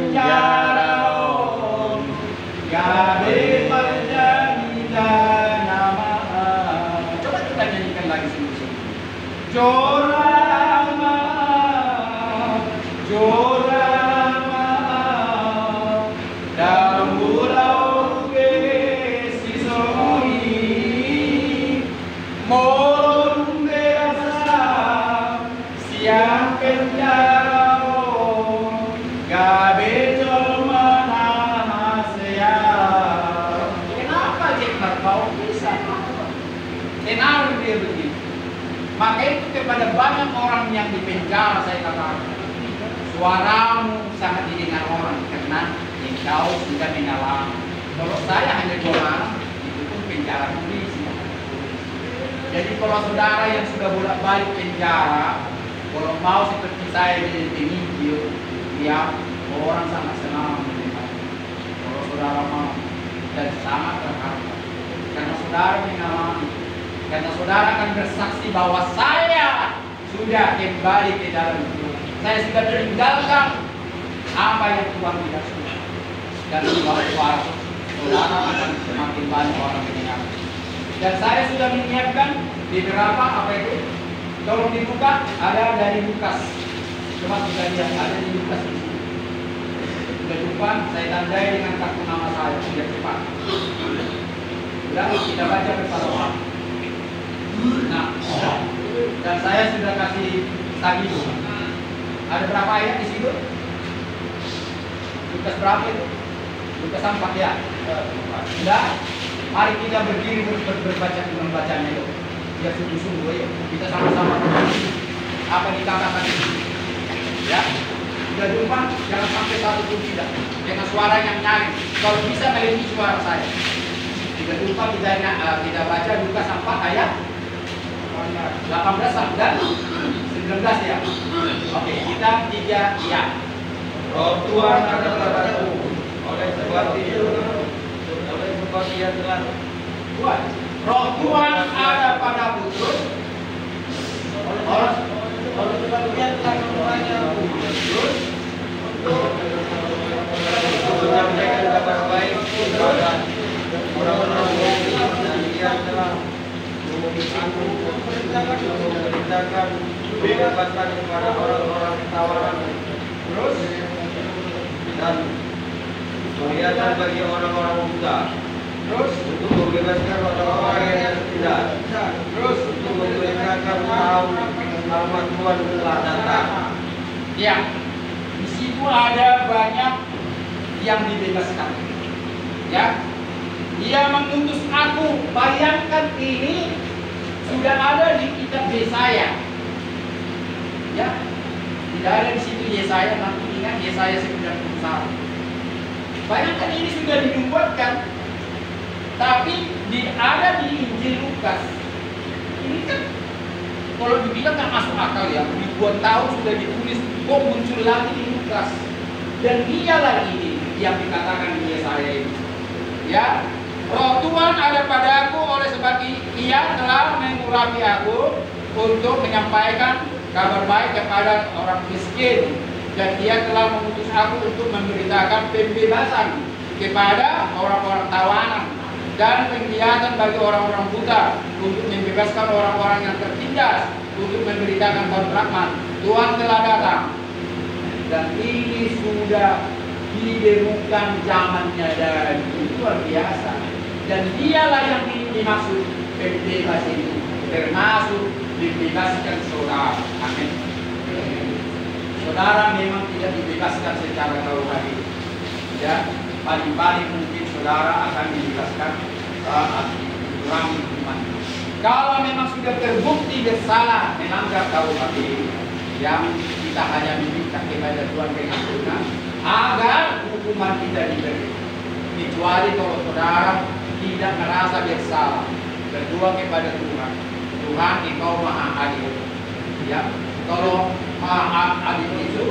penjara, gabe perjanjian nama. Coba kita nyanyikan lagi sini. Jorama, jorama, dalam pulau Kesisoi, molon berasa, siang penjara, gabe jormana saya. Kenapa Jack kau bisa? Kenapa dia begitu? Maka itu kepada banyak orang yang di penjara saya katakan, suaramu sangat didengar orang karena engkau sudah mengalami. Kalau saya hanya 2 malam, itu pun penjara polisi. Jadi kalau saudara yang sudah bolak-balik penjara, kalau mau seperti saya di video, ya orang sangat senang mendengar. Kalau saudara mau dan sangat terharap, karena saudara mengalami. Karena saudara akan bersaksi bahwa saya sudah kembali ke dalam Tuhan. Saya sudah meninggalkan apa yang Tuhan tidak suka. Dan suara saudara akan semakin banyak orang mendengar. Dan saya sudah menyiapkan beberapa apa itu. Tolong dibuka, ada dari Lukas. Coba kita lihat, ada di Lukas di sini. Sudah jumpa, saya tandai dengan kartu nama saya, sudah cepat. Sudah, kita baca bersama-sama. Nah, dan saya sudah kasih tadi. Ada berapa ayat di situ? Lukas berapa itu? Lukas 4 ya. Sudah. Mari kita berdiri berbaca membacanya itu. Ya sungguh-sungguh ya. Kita sama-sama apa dikatakan ini. Ya. Sudah jumpa, jangan sampai satu pun tidak. Dengan suara yang nyaring. Kalau bisa melebihi suara saya. Sudah jumpa kita baca Lukas 4 ayat 18 dan 19 ya. Oke, kita 3 ya. Roh Tuhan ada padaku, oleh sebab itu, oleh sebab Ia telah Tuhan. Roh Tuhan ada padaku terus. Oleh sebab Ia telah memulainya terus untuk menyampaikan kabar baik kepada orang-orang yang dan Ia telah aku memberitakan kebebasan kepada orang-orang tawanan terus dan penglihatan bagi orang-orang buta, terus untuk membebaskan orang-orang yang tidak, terus untuk memberitakan tahu selamat Tuhan telah datang. ya. Di situ ada banyak yang dibebaskan. Ya. Dia mengutus aku. Bayangkan ini sudah ada di kitab Yesaya. Ya. Tidak ada di situ Yesaya, nanti ingat Yesaya 91. Bayangkan ini sudah dinubuatkan. Tapi ada di Injil Lukas. Ini kan kalau dibilang nggak masuk akal ya. Ribuan tahun sudah ditulis, kok muncul lagi di Lukas. Dan dialah ini yang dikatakan di Yesaya ini. Ya. Roh Tuhan ada padaku oleh sebab Ia telah mengurapi aku untuk menyampaikan kabar baik kepada orang miskin, dan Ia telah mengutus aku untuk memberitakan pembebasan kepada orang-orang tawanan dan penglihatan bagi orang-orang buta, untuk membebaskan orang-orang yang tertindas, untuk memberitakan kabar rahmat. Tuhan telah datang dan ini sudah didemukan zamannya, dan itu luar biasa. Dan dialah yang dimaksud pembebas itu, termasuk dibebaskan saudara. Amin. Saudara memang tidak dibebaskan secara tauhid. Ya, paling-paling mungkin saudara akan dibebaskan saat dikurangi hukuman. Kalau memang sudah terbukti bersalah melanggar tauhid, yang kita hanya meminta kepada Tuhan pengampunan agar hukuman kita diberi. Kecuali kalau saudara tidak merasa bersalah, berdoa kepada Tuhan. Tuhan, Engkau Maha Adil. Ya, kalau Maha Adil itu,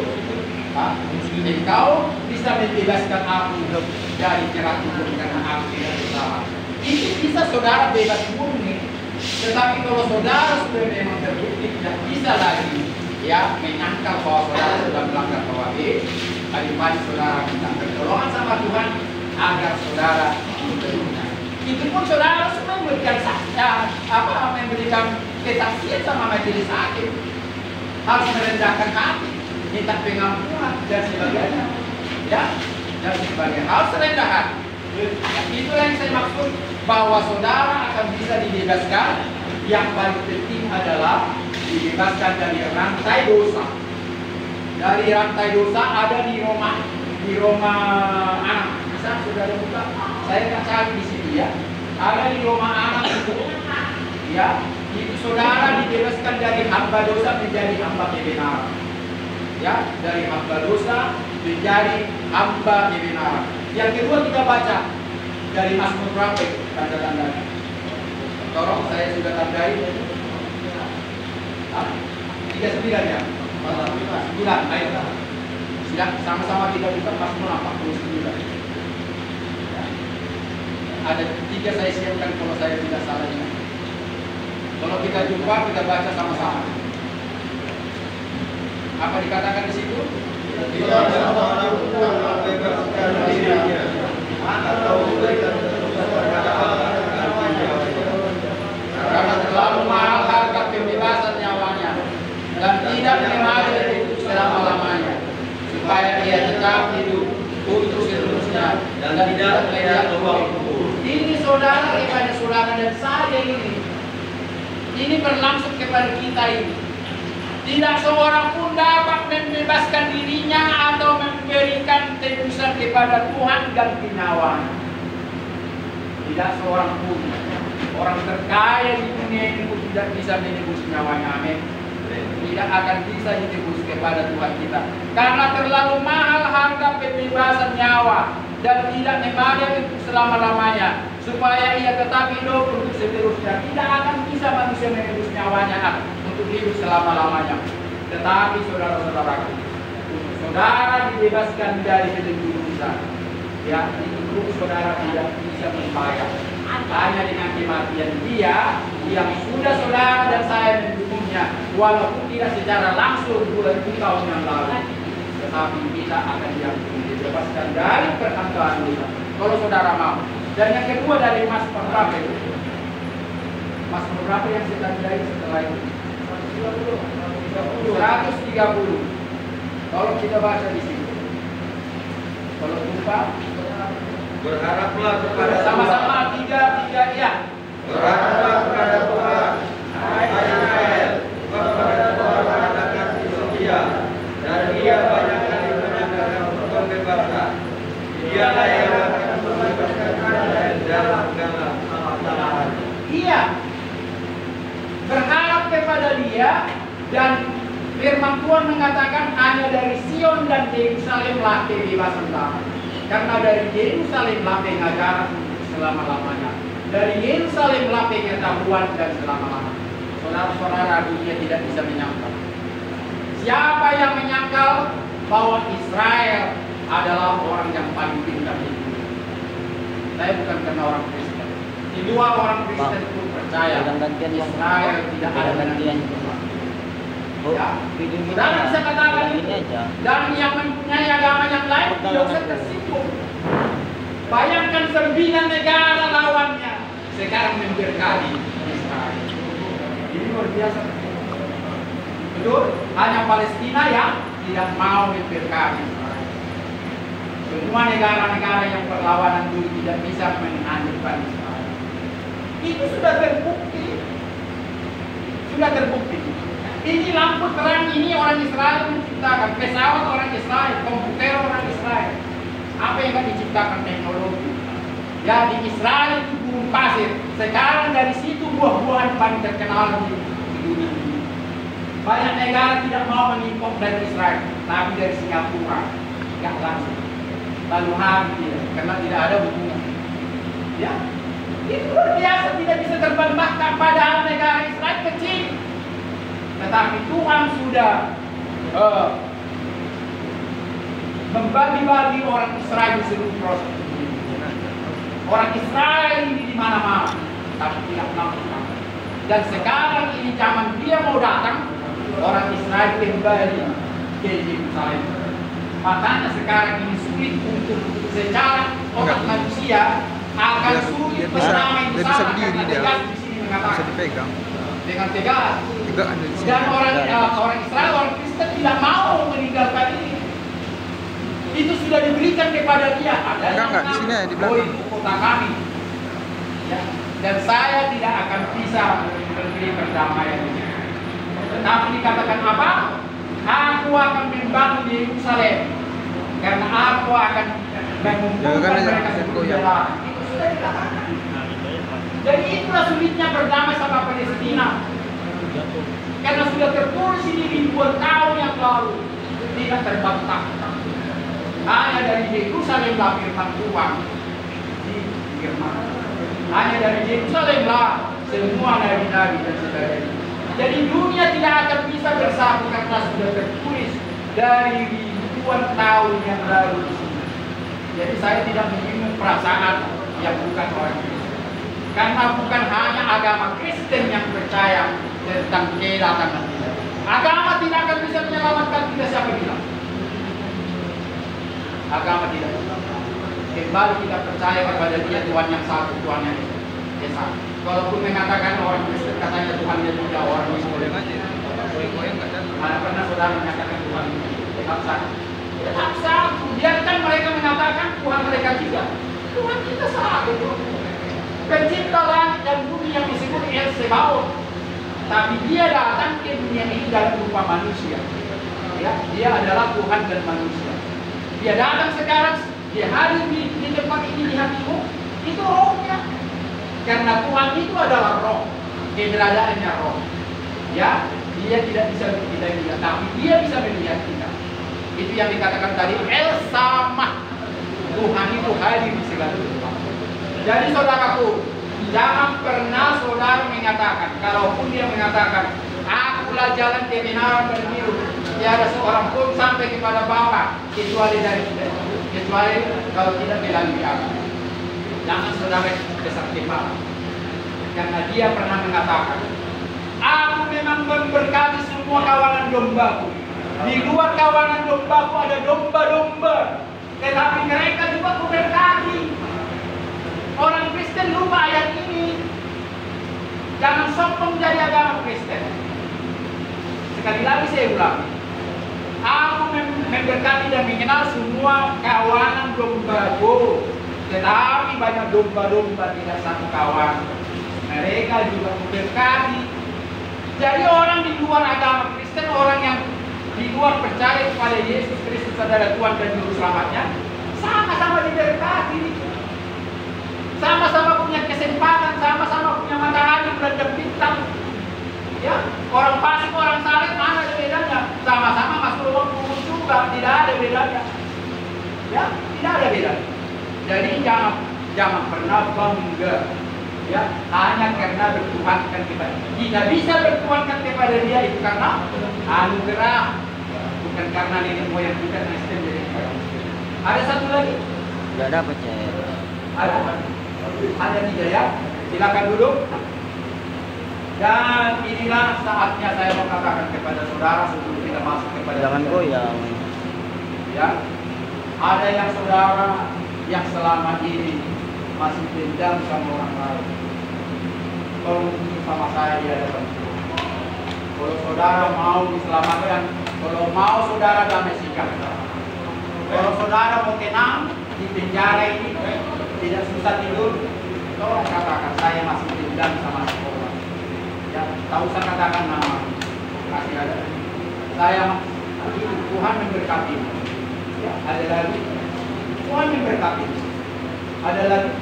Engkau bisa membebaskan aku dari jerat hukum karena aku tidak bersalah. Itu bisa saudara bebas murni. Tetapi kalau saudara sudah memang terbukti tidak bisa lagi, ya, menyangkal bahwa saudara sudah melanggar tauhid, daripada saudara minta pertolongan sama Tuhan agar saudara diterima. Itu pun saudara semua memberikan memberikan kesaksian sama majelis hakim, harus merendahkan hati, minta pengampunan dan sebagainya, ya, dan sebagainya, harus rendah hati. Itulah yang saya maksud, bahwa saudara akan bisa dibebaskan. Yang paling penting adalah dibebaskan dari rantai dosa. Dari rantai dosa ada di Roma 6. Bisa saudara buka? Saya akan cari di sini ya. Ada di Roma 6 itu, ya, itu saudara dibebaskan dari hamba dosa menjadi hamba kebenaran. Ya, dari hamba dosa menjadi hamba kebenaran. Yang kedua kita baca dari Mazmur berapa itu tanda-tandanya? Tolong, saya sudah tandai. 39 ya? 9, ayo. Siap, sama-sama kita buka Mazmur 49. Ya. Ada 3 saya siapkan kalau saya tidak salah ingat. Kalau kita jumpa, kita baca sama-sama. Apa dikatakan di situ? Tidak ada orang pun membebaskan dirinya atau memberikan karena terlalu mahal harga kebebasan nyawanya dan tidak menemani itu selama-lamanya, supaya ia tetap hidup untuk seterusnya dan tidak melihat lubang kubur. Ini saudara kepada saudara dan saya ini berlangsung kepada kita ini. Tidak seorang pun dapat membebaskan dirinya atau memberikan tebusan kepada Tuhan dan nyawanya. Tidak seorang pun. Orang terkaya di dunia ini pun tidak bisa menebus nyawanya. Amin. Tidak akan bisa ditebus kepada Tuhan kita. Karena terlalu mahal harga pembebasan nyawa dan tidak membayar untuk selama-lamanya, supaya ia tetap hidup untuk seterusnya. Tidak akan bisa manusia menebus nyawanya untuk hidup selama-lamanya. Tetapi saudara-saudaraku, saudara dibebaskan dari belenggu dosa, ya, itu saudara tidak bisa membayar. Hanya dengan kematian Dia yang sudah saudara dan saya mendukungnya, walaupun tidak secara langsung 2000 tahun yang lalu, tetapi kita akan dibebaskan dari perhambaan dosa kalau saudara mau. Dan yang kedua dari Mazmur berapa itu? Mazmur berapa yang saya tandai setelah itu? 130. Kalau kita baca di sini, kalau lupa, berharaplah kepada sama-sama tiga ya. Berharaplah kepada Tuhan, hai Israel, kepada Tuhan ada kasih setia, dan Dia banyak kali menangkan pembebasan. Dialah yang akan membebaskan Israel dalam segala masalah. Iya, berharap kepada Dia, dan firman Tuhan mengatakan hanya dari Sion dan Yerusalem lah kebebasan damai. Karena dari Yerusalem lah pengajaran selama-lamanya. Dari Yerusalem lah pengetahuan dan selama-lamanya. Saudara-saudara, dunia tidak bisa menyangkal. Siapa yang menyangkal bahwa Israel adalah orang yang paling pintar di dunia? Saya bukan karena orang Kristen. Kedua orang Kristen pun percaya Israel tidak ada gantian. Ya, saudara bisa katakan itu. Dan yang mempunyai agama yang lain tidak usah tersinggung. Bayangkan 9 negara lawannya sekarang memberkati Israel. Ini luar biasa. Betul? Hanya Palestina yang tidak mau memberkati Israel. Semua negara-negara yang berlawanan dulu tidak bisa menghancurkan Israel. Itu sudah terbukti. Sudah terbukti. Ini lampu terang ini orang Israel menciptakan, pesawat orang Israel, komputer orang Israel. Apa yang akan diciptakan teknologi? Ya, di Israel itu gurun pasir. Sekarang dari situ buah-buahan paling terkenal di dunia ini. Banyak negara tidak mau mengimpor dari Israel, tapi dari Singapura, nggak langsung. Lalu tidak, karena tidak ada hubungan. Ya, itu luar biasa, tidak bisa terbantahkan. Padahal negara Israel kecil. Tetapi Tuhan sudah membagi-bagi orang Israel di seluruh proses. Orang Israel ini di mana-mana, tapi tidak mampu. Dan sekarang ini zaman dia mau datang, orang Israel kembali ke Yerusalem. Makanya sekarang ini sulit untuk secara otak manusia akan sulit bernama itu salah karena tegas di sini mengatakan bisa dipegang dengan tegas. tegaan di sini. Dan orang Israel, orang Kristen tidak mau meninggalkan ini. Itu sudah diberikan kepada dia. Ada Enggak, di sini di belakang. Oh, itu kota kami. Ya. Dan saya tidak akan bisa memberi perdamaian ini. Tetapi dikatakan apa? Aku akan membangun Yerusalem karena aku akan mengumpulkan mereka seluruh dalam. Itu sudah dikatakan. Jadi itulah sulitnya berdamai sama Palestina. Karena sudah tertulis ini ribuan tahun yang lalu tidak terbantah. Hanya dari Yerusalem lah firman Tuhan difirman. Hanya dari Yerusalem lah semua nabi-nabi dan sebagainya. Jadi dunia tidak akan bisa bersatu karena sudah tertulis dari ribuan tahun yang lalu. Jadi saya tidak menyinggung perasaan yang bukan orang Kristen. Karena bukan hanya agama Kristen yang percaya tentang kedatangan kita. Agama tidak akan bisa menyelamatkan kita, siapa bilang? Agama tidak. Kembali kita percaya kepada Dia, Tuhan yang satu, Tuhan yang esa. Kalaupun mengatakan orang Kristen katanya Tuhan yang tidak, orang Muslim aja. Mana pernah saudara mengatakan Tuhan tetap satu? Tetap satu. Biarkan mereka mengatakan Tuhan mereka tidak. Tuhan kita satu. Pencipta langit dan bumi yang disebut El Sebaot. Tapi dia datang ke dunia ini dalam rupa manusia. Ya, dia adalah Tuhan dan manusia. Dia datang sekarang, dia hadir di tempat ini di hatimu. Itu rohnya. Karena Tuhan itu adalah roh, keberadaannya roh. Ya, dia tidak bisa kita lihat, tapi dia bisa melihat kita. Itu yang dikatakan tadi El Samah. Tuhan itu hadir di segala tempat. Jadi saudaraku, jangan pernah saudara mengatakan, kalaupun dia mengatakan, akulah jalan kebenaran dan hidup, tiada seorang pun sampai kepada Bapa kecuali dari kita, kecuali kalau tidak melalui aku. Jangan saudara besar kepala, karena dia pernah mengatakan, aku memang memberkati semua kawanan dombaku. Di luar kawanan dombaku ada domba-domba, tetapi mereka juga kuberkati. Orang Kristen lupa ayat ini. Jangan sombong jadi agama Kristen. Sekali lagi saya ulang. Aku memberkati dan mengenal semua kawanan dombaku. Tetapi banyak domba-domba tidak satu kawan. Mereka juga memberkati. Jadi orang di luar agama Kristen, orang yang di luar percaya kepada Yesus Kristus adalah Tuhan dan Juru Selamatnya, sama-sama diberkati. Sama-sama punya kesempatan, sama-sama punya matahari, bulan dan bintang. Ya, orang fasik, orang saleh, mana ada bedanya? Sama-sama masuk rumah kubur juga, tidak ada bedanya. Ya, tidak ada bedanya. Jadi jangan pernah bangga, ya, hanya karena bertuhankan kepada Dia. Kita bisa bertuhankan kepada Dia itu karena anugerah, bukan karena nenek moyang kita Kristen jadi. Ada satu lagi? Tidak dapat ya. Ada tiga ya. Silakan duduk. Dan inilah saatnya saya mau katakan kepada saudara sebelum kita masuk kepada Jangan goyang. Ya, ada yang saudara yang selama ini masih dendam sama orang lain. Kalau mungkin sama saya di hadapan Tuhan. Kalau saudara mau diselamatkan, kalau mau saudara damai sikap. Kalau saudara mau tenang di penjara ini, tidak susah tidur, tolong katakan saya masih dendam sama sekolah. Ya, tak usah katakan nama. Kasih ada. Saya Tuhan memberkati. Ya, ada lagi. Tuhan memberkati. Ada lagi.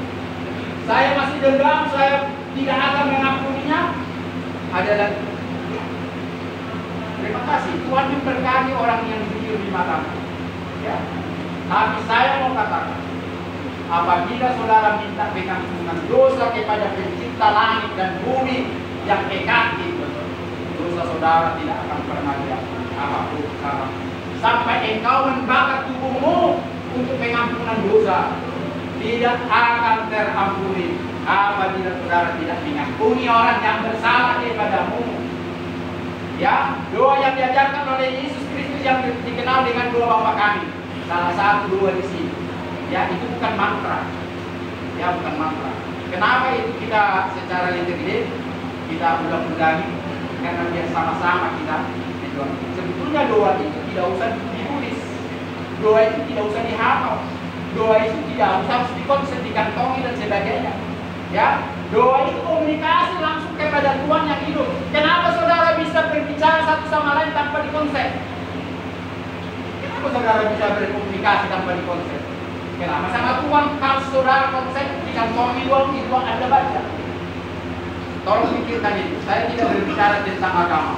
Saya masih dendam, saya tidak akan mengampuninya. Ada lagi. Terima kasih. Tuhan memberkati orang yang jujur di matamu. Ya. Tapi saya mau katakan, apabila saudara minta pengampunan dosa kepada Pencipta langit dan bumi yang negatif, dosa saudara tidak akan pernah diampuni apapun cara. Sampai engkau membakar tubuhmu untuk pengampunan dosa, tidak akan terampuni apabila saudara tidak mengampuni orang yang bersalah kepadamu. Ya, doa yang diajarkan oleh Yesus Kristus yang dikenal dengan doa Bapa kami. Salah satu dua di sini. Ya, itu bukan mantra. Ya, bukan mantra. Kenapa itu kita secara literally kita ulang-ulangi? Karena biar sama-sama kita berdoa. Sebetulnya doa itu tidak usah ditulis. Doa itu tidak usah dihafal. Doa itu tidak usah harus dikonsep, dikantongi dan sebagainya. Ya, doa itu komunikasi langsung kepada Tuhan yang hidup. Kenapa saudara bisa berbicara satu sama lain tanpa dikonsep? Kenapa saudara bisa berkomunikasi tanpa dikonsep? Kenapa? Sama Tuhan kalau saudara konsep dikantongi doang, itu Anda baca. Tolong pikirkan itu. Saya tidak berbicara tentang agama.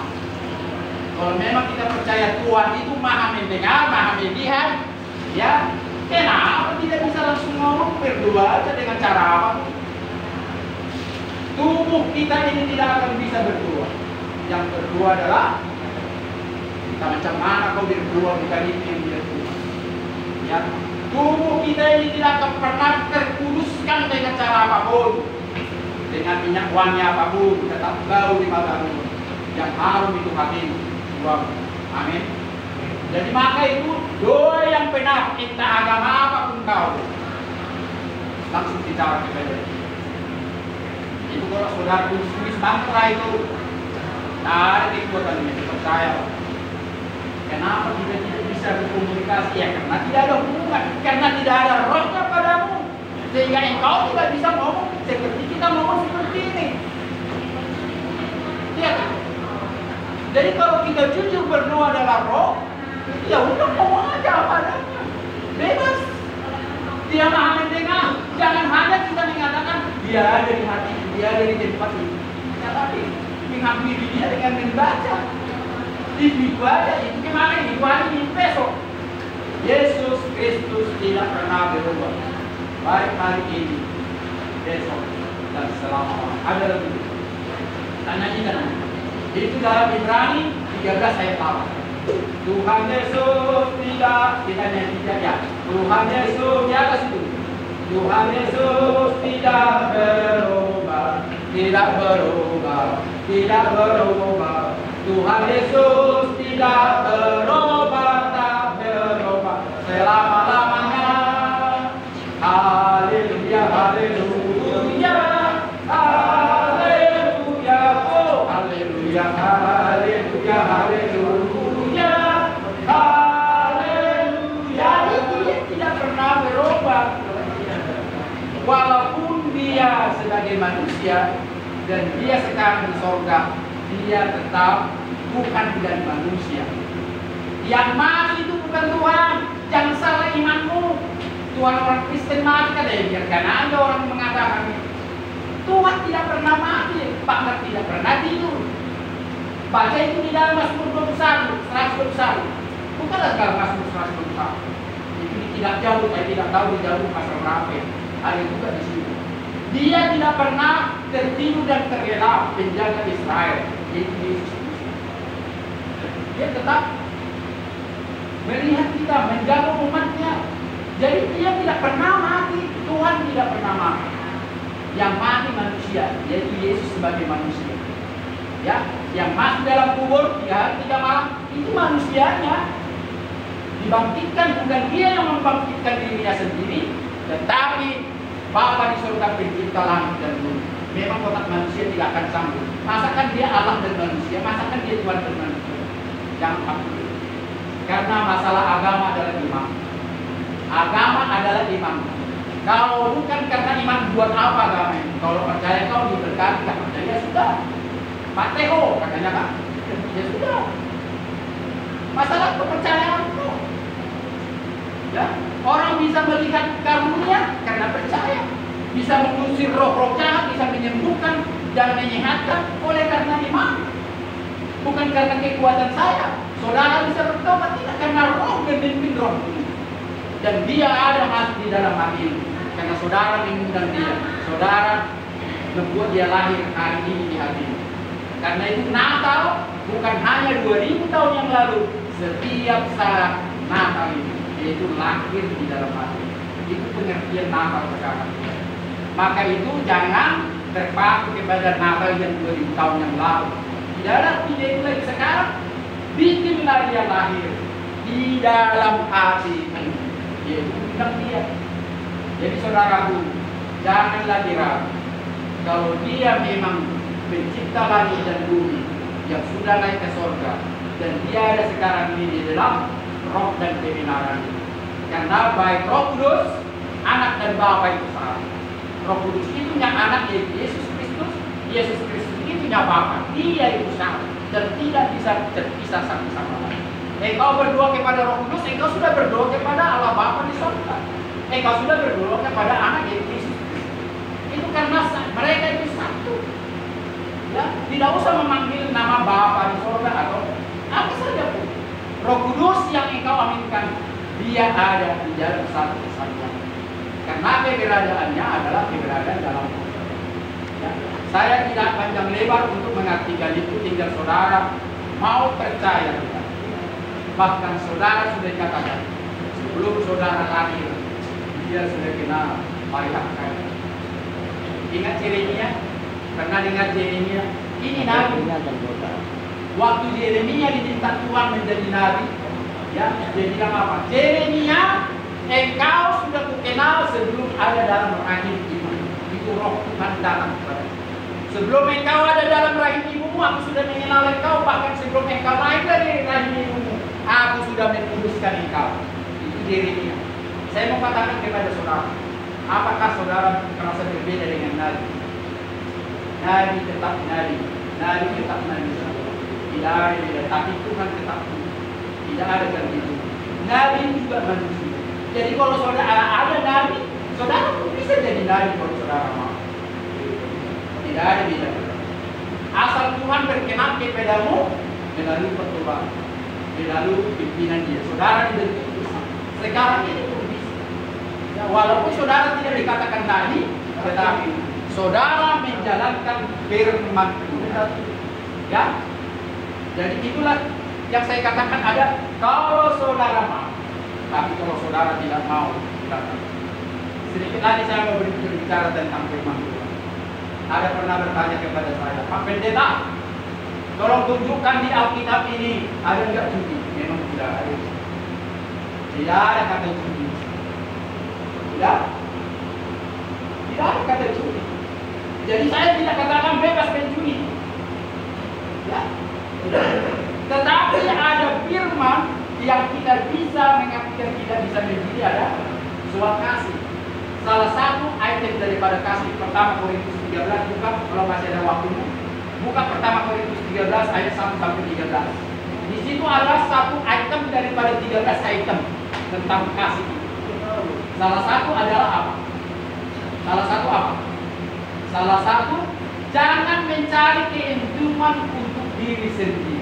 Kalau memang kita percaya Tuhan itu maha mendengar, maha melihat, ya, kenapa tidak bisa langsung ngomong berdoa aja dengan cara apa? Tubuh kita ini tidak akan bisa berdoa. Yang berdoa adalah kita macam mana kau berdoa, bukan itu yang berdoa. Ya, tubuh kita ini tidak akan pernah terkuduskan dengan cara apapun, dengan minyak wangi apapun, tetap bau di matamu. Yang harum itu hatimu. Amin. Jadi maka itu doa yang benar, entah agama apapun kau, langsung bicara kepada dia. Itu kalau saudara tulis mantra itu, ada kekuatan ini, percaya. Kenapa kita tidak bisa berkomunikasi? Ya karena tidak ada hubungan, karena tidak ada rohnya padamu, sehingga engkau tidak bisa ngomong seperti kita ngomong seperti ini. Iya kan? Jadi kalau kita jujur berdoa dalam roh, ya udah ngomong aja apa adanya, bebas. Dia maha mendengar. Jangan hanya kita mengatakan dia ada di hati, dia ada di tempat ini. Tetapi menghampiri dia dengan membaca. Itu aja, itu kemarin, itu hari ini, besok. Yesus Kristus tidak pernah berubah. Baik hari ini, besok, dan selama. Ada lagi. Tanya kita nanti. Itu dalam Ibrani 13 ayat 8. Tuhan Yesus tidak, kita tidak ya. Tuhan Yesus di atas itu. Tuhan Yesus tidak berubah, tidak berubah, tidak berubah. Tuhan Yesus tidak berubah, tak berubah selama-lamanya. Haleluya, haleluya, haleluya, oh haleluya, haleluya, haleluya, haleluya. Dia tidak pernah berubah. Walaupun dia sebagai manusia dan dia sekarang di sorga, dia tetap bukan dari manusia. Yang mati itu bukan Tuhan. Jangan salah imanmu. Tuhan orang Kristen mati kan ya, biarkan aja orang mengatakan Tuhan tidak pernah mati, bahkan tidak pernah tidur. Baca itu di dalam Mazmur 21, 121. Bukanlah dalam Mazmur 121. Itu tidak jauh, saya tidak tahu di jauh pasal berapa. Ada juga di situ. Dia tidak pernah tertidur dan terlelap penjaga Israel. Yaitu Yesus. Dia tetap melihat kita, menjaga umatnya. Jadi dia tidak pernah mati. Tuhan tidak pernah mati. Yang mati manusia, yaitu Yesus sebagai manusia. Ya, yang masuk dalam kubur 3 hari 3 malam itu manusianya. Dibangkitkan bukan dia yang membangkitkan dirinya sendiri, tetapi Bapa di surga pencipta langit dan bumi. Memang otak manusia tidak akan sanggup. Masakan dia Allah dan manusia, masakan dia Tuhan dan manusia. Jangan takut. Karena masalah agama adalah iman. Agama adalah iman. Kalau bukan karena iman, buat apa agama ini? Kalau percaya kau diberkati, tak percaya sudah. Pak Teo katanya kan? Ya sudah. Masalah kepercayaan kok. Ya, orang bisa melihat karunia karena percaya, bisa mengusir roh-roh jahat, bisa menyembuhkan dan menyehatkan oleh karena iman, bukan karena kekuatan saya. Saudara bisa bertobat tidak karena roh memimpin roh ini, dan dia ada masuk di dalam hati ini karena saudara mengundang dia, saudara membuat dia lahir hari ini di hati ini. Karena itu Natal bukan hanya 2000 tahun yang lalu, setiap saat Natal ini yaitu lahir di dalam hati. Itu pengertian Natal sekarang. Maka itu jangan terpaku kepada Natal yang 2000 tahun yang lalu. Tidak ada tidak itu lagi sekarang. Bikinlah dia lahir di dalam hati. Dia itu bilang dia. Jadi saudaraku, janganlah diragu. Kalau dia memang pencipta langit dan bumi yang sudah naik ke surga, dan dia ada sekarang ini di dalam roh dan kebenaran. Karena baik Roh Kudus, Anak dan Bapa itu sama. Roh Kudus itu yang anak yaitu Yesus Kristus, Yesus Kristus itu yang Bapa. Dia itu sama dan tidak bisa terpisah satu sama lain. Engkau berdoa kepada Roh Kudus, engkau sudah berdoa kepada Allah Bapa di surga. Engkau sudah berdoa kepada Anak yaitu Yesus Kristus. Itu karena mereka itu satu. Ya, tidak usah memanggil nama Bapa di surga atau apa saja pun. Roh Kudus yang engkau aminkan, dia ada di dalam satu kesatuan. Karena keberadaannya adalah keberadaan dalam Tuhan. Ya. Saya tidak panjang lebar untuk mengartikan itu, tinggal saudara mau percaya tidak. Bahkan saudara sudah dikatakan sebelum saudara lahir, dia sudah kenal marilah kaya. Ingat Yeremia? Pernah dengar Yeremia? Ini nabi. Waktu Yeremia diminta Tuhan menjadi nabi, ya, dia bilang apa? Yeremia, engkau sudah kukenal sebelum ada dalam rahim ibumu. Itu roh Tuhan datang kepada. Sebelum engkau ada dalam rahim ibumu, aku sudah mengenal engkau. Bahkan sebelum engkau lahir dari rahim ibumu, aku sudah menguduskan engkau. Itu Yeremia. Saya mau katakan kepada saudara, apakah saudara merasa berbeda dengan nabi? Nabi tetap nabi, nabi tetap nabi. Tidak ada beda, tapi Tuhan tetap Tuhan. Tidak ada ganti itu. Nabi juga manusia. Jadi kalau saudara ada nabi, saudara pun bisa jadi nabi kalau saudara mau. Tidak ada beda. Asal Tuhan berkenan kepadamu melalui pertobatan, melalui pimpinan Dia. Saudara dibentuk sekarang ini pun bisa. Ya, walaupun saudara tidak dikatakan nabi, tetapi saudara menjalankan firman Tuhan. Ya. Jadi itulah yang saya katakan ada kalau saudara mau. Tapi kalau saudara tidak mau, silakan. Sedikit lagi saya mau berbicara tentang firman Tuhan. Ada pernah bertanya kepada saya, Pak Pendeta, tolong tunjukkan di Alkitab ini ada enggak judi? Memang tidak ada. Tidak ada kata judi. Tidak ada kata judi. Jadi saya tidak katakan bebas menjudi. Ya. Tetapi ada firman yang tidak bisa mengartikan tidak bisa menjadi ada soal kasih. Salah satu item daripada kasih pertama Korintus 13, buka kalau masih ada waktunya. Buka pertama Korintus 13 ayat 1 sampai 13. Di situ ada satu item daripada 13 item tentang kasih. Salah satu adalah apa? Salah satu, jangan mencari keuntungan untuk diri sendiri.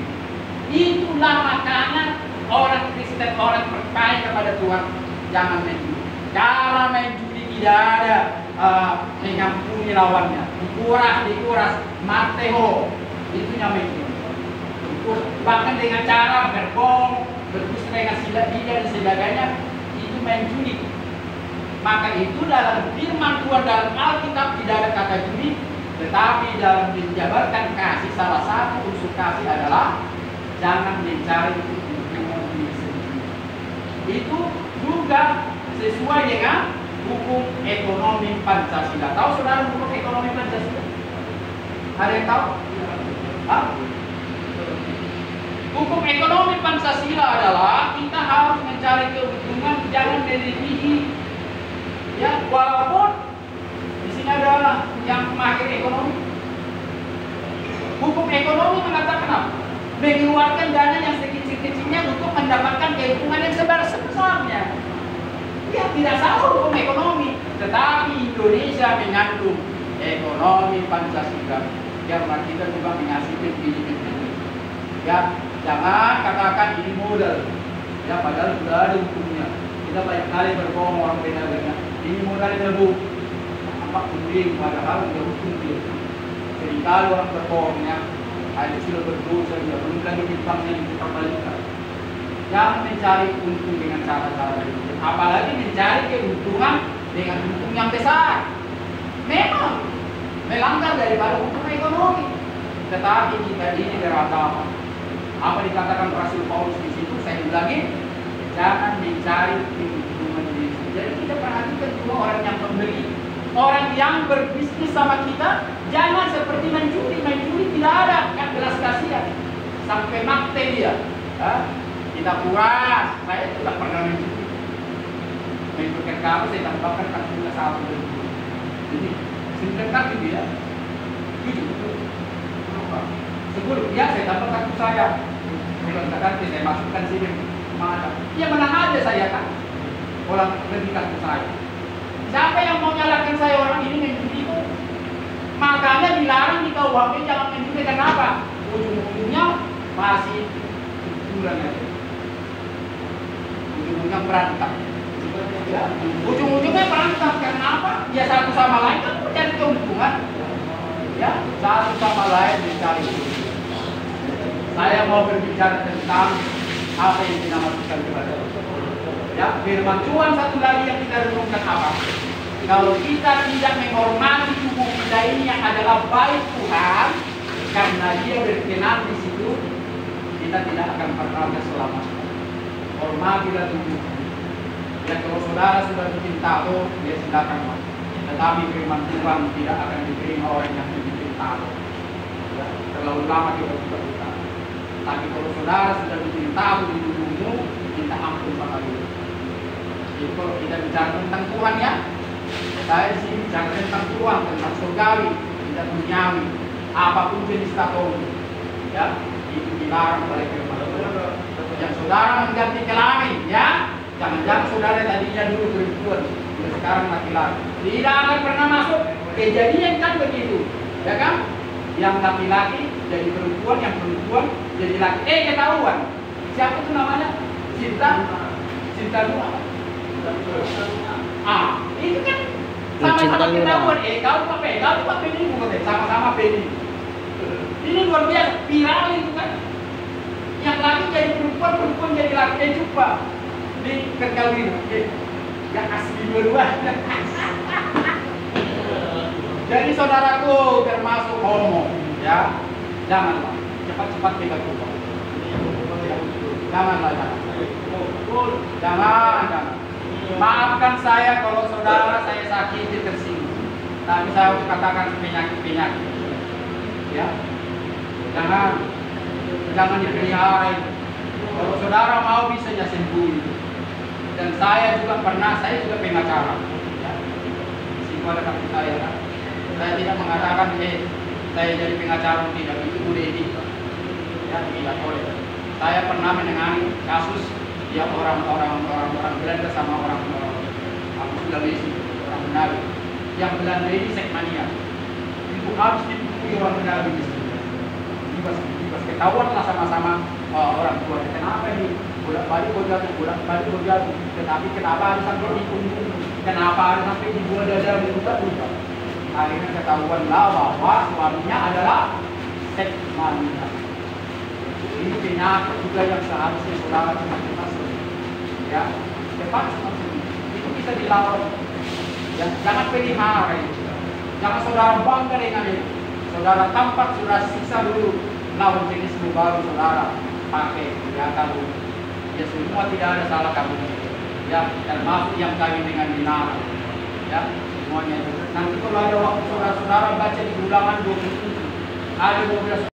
Itulah makanya orang Kristen, orang percaya kepada Tuhan, jangan menjudi. Cara menjudi tidak ada mengampuni lawannya. Dikuras, mateo. Itu yang menjudi. Bahkan dengan cara berbohong, berdusta dengan sila-sila dan sebagainya, itu menjudi. Maka itu dalam firman Tuhan dalam Alkitab tidak ada kata judi, tetapi dalam menjabarkan kasih salah satu unsur kasih adalah jangan mencari keuntungan diri sendiri. Itu juga sesuai dengan hukum ekonomi Pancasila. Tahu saudara hukum ekonomi Pancasila? Ada yang tahu? Hah? Hukum ekonomi Pancasila adalah kita harus mencari keuntungan, jangan melebihi. Ya, walaupun di sini ada yang mahir ekonomi. Hukum ekonomi mengatakan apa? Mengeluarkan dana yang sekecil-kecilnya untuk mendapatkan keuntungan yang sebesar-besarnya. Ya, tidak salah hukum ekonomi, tetapi Indonesia mengandung ekonomi Pancasila. Karena kita juga menghasilkan biji-biji. Ya, jangan katakan ini modal. Ya, padahal sudah ada hukumnya. Kita banyak kali berbohong orang benar-benar. Ini modal debu. Nampak kuning, padahal dia hukum dia. Seringkali orang berbohong ya. Ada sudah berdosa, dia belum lagi bintangnya dikembalikan. Jangan mencari untung dengan cara-cara itu. Apalagi mencari keuntungan dengan untung yang besar. Memang melanggar daripada hukum ekonomi. Tetapi kita ini beragama. Apa dikatakan Rasul Paulus di situ? Saya ulangi, jangan mencari keuntungan diri Jadi kita perhatikan juga orang yang membeli, orang yang berbisnis sama kita, jangan seperti mencuri. Mencuri tidak ada kan belas kasihan, sampai mati dia. Kita kuras, saya tidak pernah mencuri. Mencukupi kamu saya tambahkan kartu satu dulu. Jadi sebentar dia, tujuh. Sebelum dia saya tambah kartu saya. Bukan kartu saya masukkan sini. Mana? Ya menang aja saya kan. Orang lebih kartu saya. Siapa yang mau nyalakan saya orang ini mencuri itu? Makanya dilarang di KUHP jangan mencuri. Kenapa? Ujung-ujungnya masih bulan aja. Ujung-ujungnya berantem. Ya. Ujung-ujungnya berantem karena apa? Ya satu sama lain kan mencari keuntungan. Ya, satu sama lain mencari keuntungan. Saya mau berbicara tentang apa yang dinamakan kepada ya, firman Tuhan satu lagi yang kita renungkan apa? Kalau kita tidak menghormati tubuh kita ini yang adalah baik Tuhan, karena Dia berkenan di situ, kita tidak akan pernah selamat. Hormatilah tubuh. Ya, kalau saudara sudah bikin tato, dia silakan mati. Tetapi firman Tuhan tidak akan diterima orang yang bikin tato. Ya, terlalu lama dia berputar-putar. Tapi kalau saudara sudah bikin tato di tubuhmu, minta ampun sama Dia. Jadi kalau kita bicara tentang Tuhan ya, saya di sini bicara tentang Tuhan, tentang surgawi, tidak duniawi. Apapun jenis tato, ya, itu dilarang oleh firman Tuhan. Yang saudara mengganti kelamin, ya, jangan-jangan saudara tadinya dulu perempuan, sekarang laki-laki. Tidak akan pernah masuk. Kejadian kan begitu, ya kan? Yang laki-laki jadi perempuan, yang perempuan jadi laki. Ketahuan. Siapa itu namanya? Cinta dua. Itu kan sama-sama ketahuan. Kau pakai ini bukan? Sama-sama pilih. Ini luar biasa, viral itu kan. Yang laki jadi perempuan, perempuan jadi laki. Coba di perkawinan, yang asli dua-duanya. Jadi saudaraku termasuk homo, ya, janganlah cepat-cepat kita berubah. Jangan. Maafkan saya kalau saudara saya sakiti tersinggung. Tapi saya harus katakan penyakit-penyakit. Ya, jangan dipelihara. Kalau saudara mau bisa sembuh. Dan saya juga pengacara. Ya. Situ ada kaki saya. Kan? Saya tidak mengatakan saya jadi pengacara tidak, itu udah etik. Ya, tidak boleh. Saya pernah menangani kasus yang orang Belanda sama orang Sulawesi, orang Betawi. Yang Belanda ini sekmania. Itu harus dipukuli orang Betawi di sini. Dibas ketahuan lah sama-sama orang tua. Kenapa ini? Bolak-balik jatuh. Tetapi kenapa harus sampai dipukul? Kenapa harus sampai dibuat dada berubah-ubah? Akhirnya ketahuan lah bahwa suaminya adalah sekmania. Ini penyakit juga yang seharusnya saudara cepat-cepat ya, cepat itu bisa dilawan. Ya, jangan pelihara itu. Jangan saudara bangga dengan itu. Saudara tampak sudah siksa dulu lawan jenis baru saudara pakai ya kalau ya semua tidak ada salah kamu ya, termasuk yang kawin dengan dinara ya, semuanya itu. Nanti kalau ada waktu saudara baca di Ulangan 27 ada 12